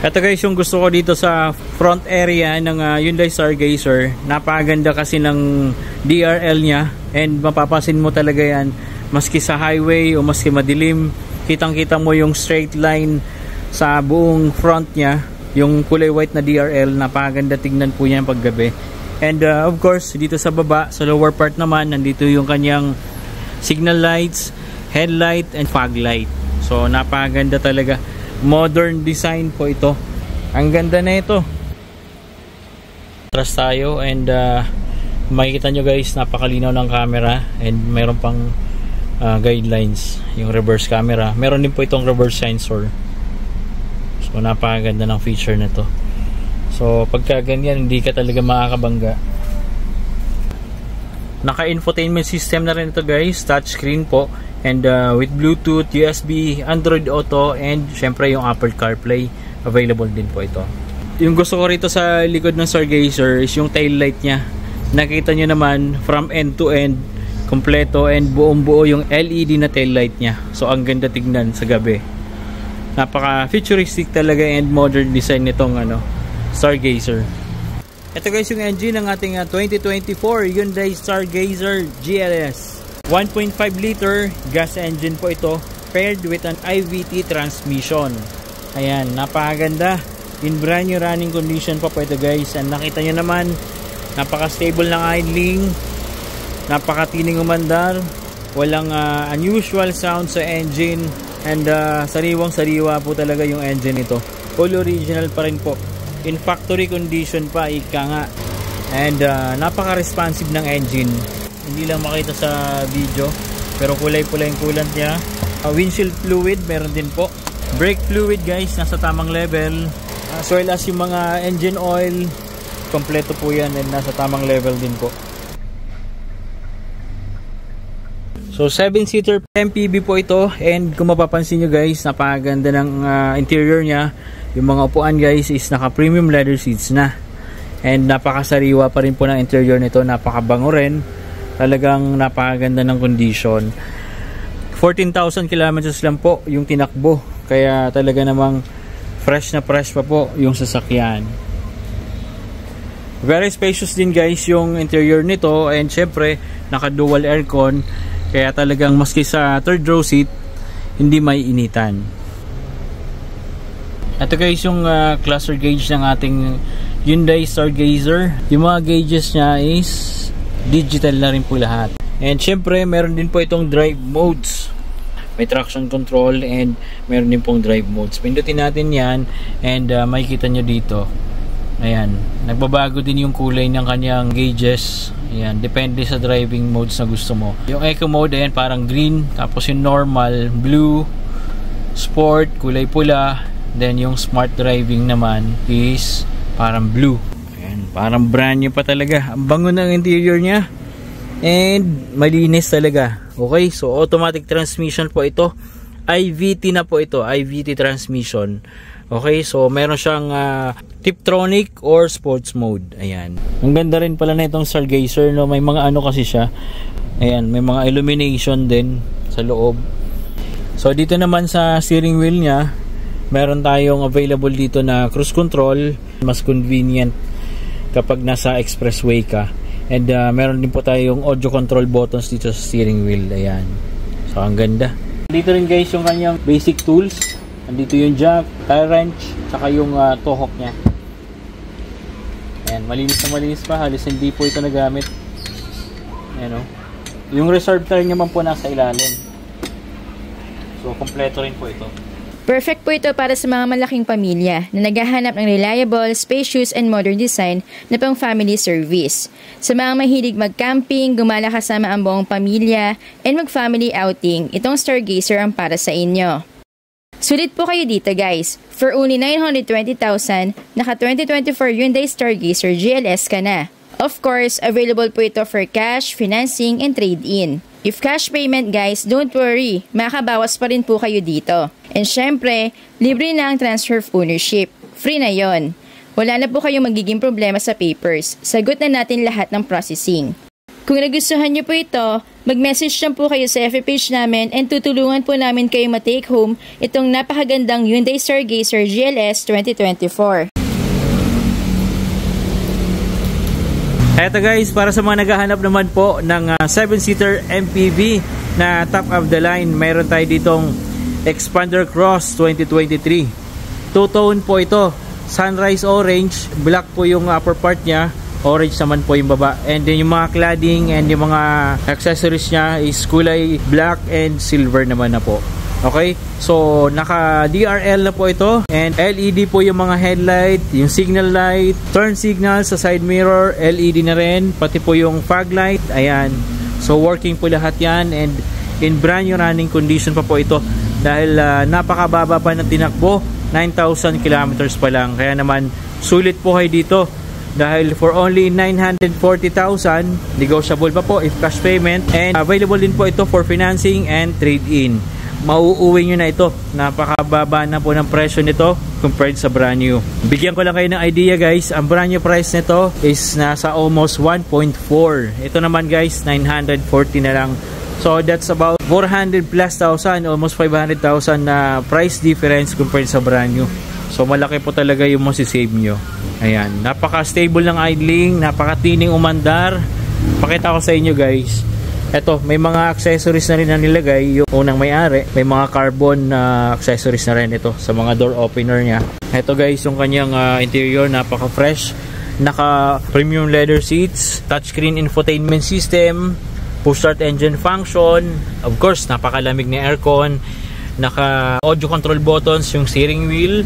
Ito guys yung gusto ko dito sa front area ng Hyundai Stargazer. Napakaganda kasi ng DRL niya, and mapapasin mo talaga yan maski sa highway o maski madilim, kitang kita mo yung straight line sa buong front niya. Yung kulay white na DRL, napakaganda tignan po yan paggabi. And of course dito sa baba, sa lower part naman, nandito yung kanyang signal lights, headlight and fog light. So napakaganda talaga, modern design po ito. Ang ganda na ito. Atras tayo, and makikita nyo guys, napakalinaw ng camera, and meron pang guidelines yung reverse camera. Meron din po itong reverse sensor. So napakaganda ng feature na to. So pagka ganyan, hindi ka talaga makakabangga. Naka-infotainment system na rin ito guys, touchscreen po, and with Bluetooth, USB, Android Auto, and syempre yung Apple CarPlay available din po ito. Yung gusto ko rito sa likod ng Stargazer is yung tail light niya. Nakita nyo naman from end to end, kompleto, and buong buo yung LED na tail light niya. So ang ganda tignan sa gabi. Napaka futuristic talaga and modern design nitong Stargazer. Ito guys yung engine ng ating 2024 Hyundai Stargazer GLS. 1.5 liter gas engine po ito, paired with an IVT transmission. Ayan, napakaganda. In brand new running condition pa po ito guys. And nakita nyo naman, napaka-stable ng idling, napakatining umandar, walang unusual sound sa engine, and sariwang-sariwa po talaga yung engine nito. All original pa rin po. In factory condition pa, ika nga. And napaka-responsive ng engine. Hindi lang makita sa video, pero kulay-pula yung coolant niya. Windshield fluid, meron din po. Brake fluid guys, nasa tamang level. As well as yung mga engine oil, kompleto po yan, and nasa tamang level din po. So 7-seater MPV po ito, and kung mapapansin nyo guys, napakaganda ng interior niya. Yung mga upuan guys is naka premium leather seats na, and napakasariwa pa rin po ng interior nito, napakabango rin, talagang napakaganda ng condition. 14,000 kilometers lang po yung tinakbo, kaya talaga namang fresh na fresh pa po yung sasakyan. Very spacious din guys yung interior nito, and syempre naka dual aircon, kaya talagang maski sa third row seat hindi may initan. Ito guys yung cluster gauge ng ating Hyundai Stargazer. Yung mga gauges niya is digital na rin po lahat. And syempre meron din po itong drive modes. May traction control, and meron din pong drive modes. Pindutin natin yan, and makikita nyo dito. Ayan, nagbabago din yung kulay ng kanyang gauges. Ayan, depende sa driving modes na gusto mo. Yung eco mode, ayan, parang green. Tapos yung normal, blue, sport, kulay pula. Then yung smart driving naman is parang blue. Ayan, parang brand new pa talaga. Ang bango ng interior niya, and malinis talaga. Okay, so automatic transmission po ito. IVT na po ito, IVT transmission. Okay, so meron siyang Tiptronic or sports mode. Ayan. Ang ganda rin pala na itong Stargazer, no? May mga kasi siya. Ayan, may mga illumination din sa loob. So dito naman sa steering wheel niya, meron tayong available dito na cruise control. Mas convenient kapag nasa expressway ka. And meron din po tayong audio control buttons dito sa steering wheel. Ayan. So ang ganda. Dito rin guys yung kanyang basic tools. Andito yung jack, tire wrench, saka yung toe hook nya. Ayan, malinis na malinis pa. Halos hindi po ito nagamit. Ayan, o. Yung reserve tire naman po nasa ilalim. So kompleto rin po ito. Perfect po ito para sa mga malaking pamilya na naghahanap ng reliable, spacious, and modern design na pang family service. Sa mga mahilig mag-camping, gumala kasama ang buong pamilya, and mag-family outing, itong Stargazer ang para sa inyo. Sulit po kayo dito guys. For only 920,000, naka 2024 Hyundai Stargazer GLS ka na. Of course, available po ito for cash, financing, and trade-in. If cash payment guys, don't worry, makabawas pa rin po kayo dito. And syempre, libre na ang transfer of ownership. Free na yon. Wala na po kayong magiging problema sa papers. Sagot na natin lahat ng processing. Kung nagustuhan nyo po ito, Mag-message lang po kayo sa FB page namin and tutulungan po namin kayo ma-take home itong napakagandang Hyundai Stargazer GLS 2024. Eto guys, para sa mga naghahanap naman po ng 7-seater MPV na top of the line, mayroon tayo ditong Xpander Cross 2023. Two-tone po ito, sunrise orange, black po yung upper part niya, orange naman po yung baba, and then yung mga cladding and yung mga accessories niya is kulay black and silver naman na po. Okay, so naka DRL na po ito, and LED po yung mga headlight, yung signal light, turn signal sa side mirror, LED na rin, pati po yung fog light. Ayan, so working po lahat yan, and in brand new running condition pa po ito dahil napakababa pa ng tinakbo, 9,000 kilometers pa lang. Kaya naman sulit po kayo dito dahil for only 940,000, negotiable pa po if cash payment, and available din po ito for financing and trade-in. Mauuwi nyo na ito, napakababa na po ng presyo nito compared sa brand new. Bigyan ko lang kayo ng idea guys, ang brand new price nito is nasa almost 1.4. Ito naman guys, 940 na lang. So that's about 400 plus thousand, almost 500,000 na price difference compared sa brand new. So malaki po talaga yung masisave nyo. Ayan, napaka-stable ng idling, napaka-tining umandar. Pakita ko sa inyo guys. Eto, may mga accessories na rin na nilagay yung unang may-ari. May mga carbon accessories na rin ito sa mga door opener niya. Eto guys, yung kanyang interior, napaka-fresh. Naka-premium leather seats, touchscreen infotainment system, push-start engine function. Of course, napakalamig na aircon. Naka-audio control buttons yung steering wheel.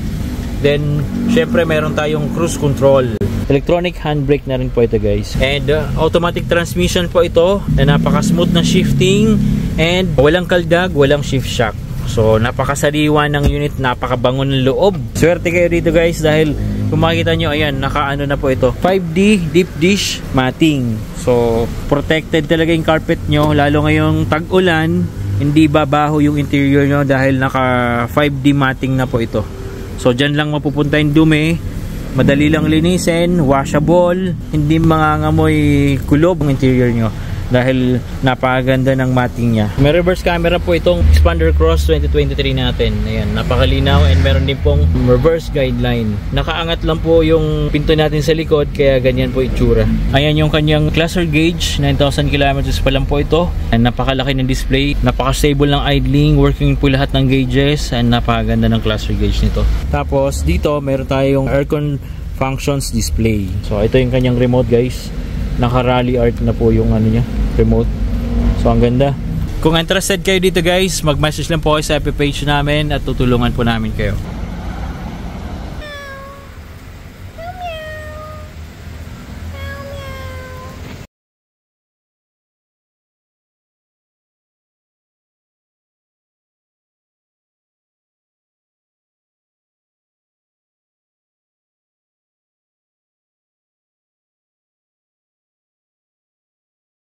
Then, syempre meron tayong cruise control. Electronic handbrake na rin po ito guys. And automatic transmission po ito na napaka-smooth na shifting and walang kaldag, walang shift shock. So, napakasariwa ng unit, napakabango ng loob. Swerte kayo dito guys dahil kung makikita nyo, ayan, naka-ano na po ito. 5D deep dish matting. So, protected talaga yung carpet nyo, lalo ngayong tag-ulan, hindi babaho yung interior nyo dahil naka 5D matting na po ito. So dyan lang mapupunta yung dumi, madali lang linisin, washable, hindi mangangamoy kulob ang interior nyo dahil napakaganda ng matting niya. May reverse camera po itong Xpander Cross 2023 natin. Ayan, napakalinaw, and meron din pong reverse guideline. Nakaangat lang po yung pinto natin sa likod kaya ganyan po itsura. Ayan yung kanyang cluster gauge, 9,000 kilometers pa lang po ito. And napakalaki ng display, napaka-stable ng idling, working po lahat ng gauges, and napakaganda ng cluster gauge nito. Tapos dito meron tayong aircon functions display. So ito yung kanyang remote guys. Naka-rally art na po yung ano niya, remote. So ang ganda. Kung interested kayo dito guys, mag-message lang po kayo sa FB page namin at tutulungan po namin kayo.